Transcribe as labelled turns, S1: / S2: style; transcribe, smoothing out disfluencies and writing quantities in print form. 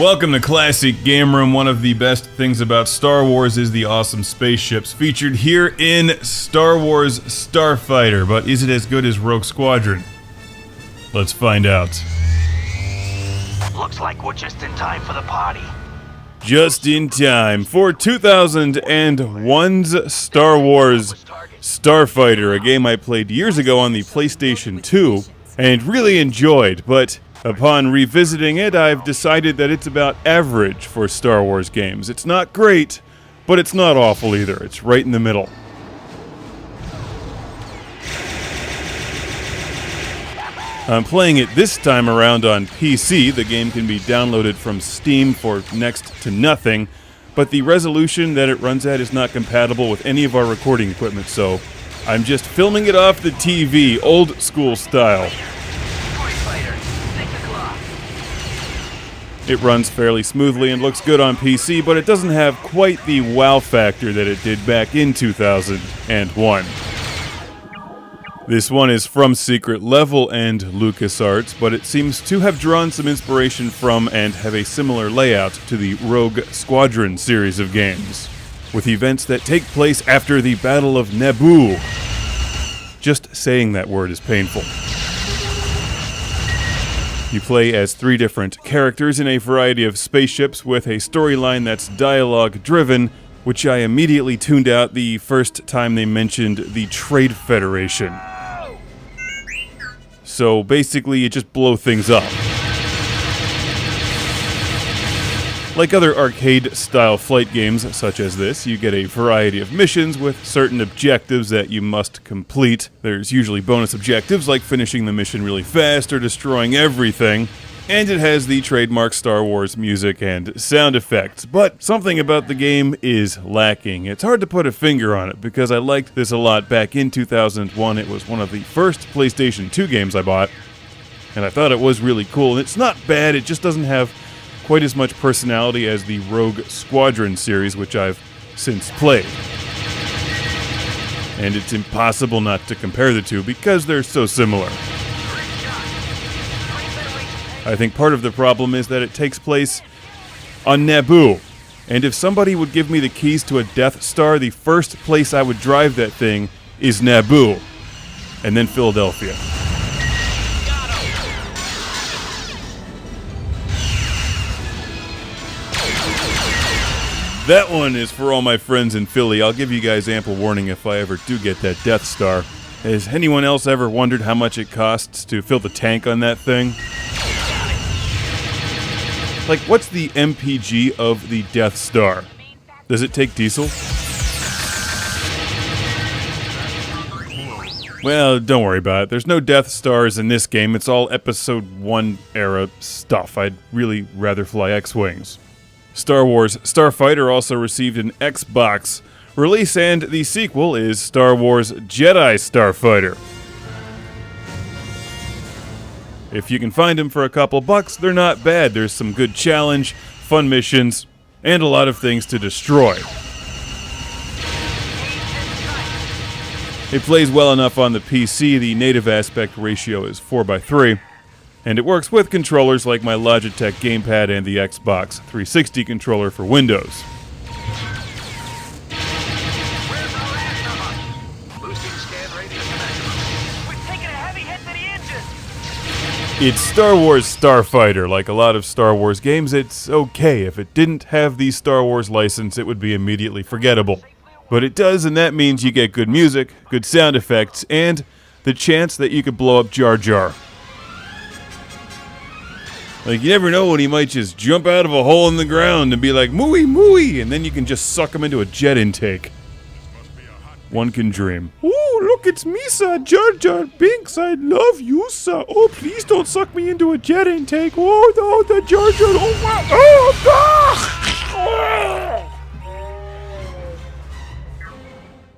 S1: Welcome to Classic Game Room. One of the best things about Star Wars is the awesome spaceships featured here in Star Wars Starfighter. But is it as good as Rogue Squadron? Let's find out.
S2: Looks like we're just in time for the party.
S1: Just in time for 2001's Star Wars Starfighter, a game I played years ago on the PlayStation 2 and really enjoyed, but upon revisiting it, I've decided that it's about average for Star Wars games. It's not great, but it's not awful either. It's right in the middle. I'm playing it this time around on PC. The game can be downloaded from Steam for next to nothing, but the resolution that it runs at is not compatible with any of our recording equipment, so I'm just filming it off the TV, old school style. It runs fairly smoothly and looks good on PC, but it doesn't have quite the wow factor that it did back in 2001. This one is from Secret Level and LucasArts, but it seems to have drawn some inspiration from and have a similar layout to the Rogue Squadron series of games, with events that take place after the Battle of Naboo. Just saying that word is painful. You play as 3 different characters in a variety of spaceships with a storyline that's dialogue-driven, which I immediately tuned out the first time they mentioned the Trade Federation. So basically, you just blow things up. Like other arcade-style flight games such as this, you get a variety of missions with certain objectives that you must complete. There's usually bonus objectives like finishing the mission really fast or destroying everything. And it has the trademark Star Wars music and sound effects. But something about the game is lacking. It's hard to put a finger on it because I liked this a lot back in 2001. It was one of the first PlayStation 2 games I bought, and I thought it was really cool. And it's not bad, it just doesn't have quite as much personality as the Rogue Squadron series, which I've since played. And it's impossible not to compare the two because they're so similar. I think part of the problem is that it takes place on Naboo. And if somebody would give me the keys to a Death Star, the first place I would drive that thing is Naboo. And then Philadelphia. That one is for all my friends in Philly. I'll give you guys ample warning if I ever do get that Death Star. Has anyone else ever wondered how much it costs to fill the tank on that thing? Like, what's the MPG of the Death Star? Does it take diesel? Well, don't worry about it. There's no Death Stars in this game. It's all Episode 1 era stuff. I'd really rather fly X-Wings. Star Wars Starfighter also received an Xbox release, and the sequel is Star Wars Jedi Starfighter. If you can find them for a couple bucks, they're not bad. There's some good challenge, fun missions, and a lot of things to destroy. It plays well enough on the PC. The native aspect ratio is 4:3, and it works with controllers like my Logitech gamepad and the Xbox 360 controller for Windows. It's Star Wars Starfighter. Like a lot of Star Wars games, it's okay. If it didn't have the Star Wars license, it would be immediately forgettable. But it does, and that means you get good music, good sound effects, and the chance that you could blow up Jar Jar. Like, you never know when he might just jump out of a hole in the ground and be like, "Mooey, mooey," and then you can just suck him into a jet intake. One can dream. "Oh, look, it's me, sir, Jar Jar Binks. I love you, sir. Oh, please don't suck me into a jet intake. Oh, no, the Jar Jar. Oh, wow. Oh!"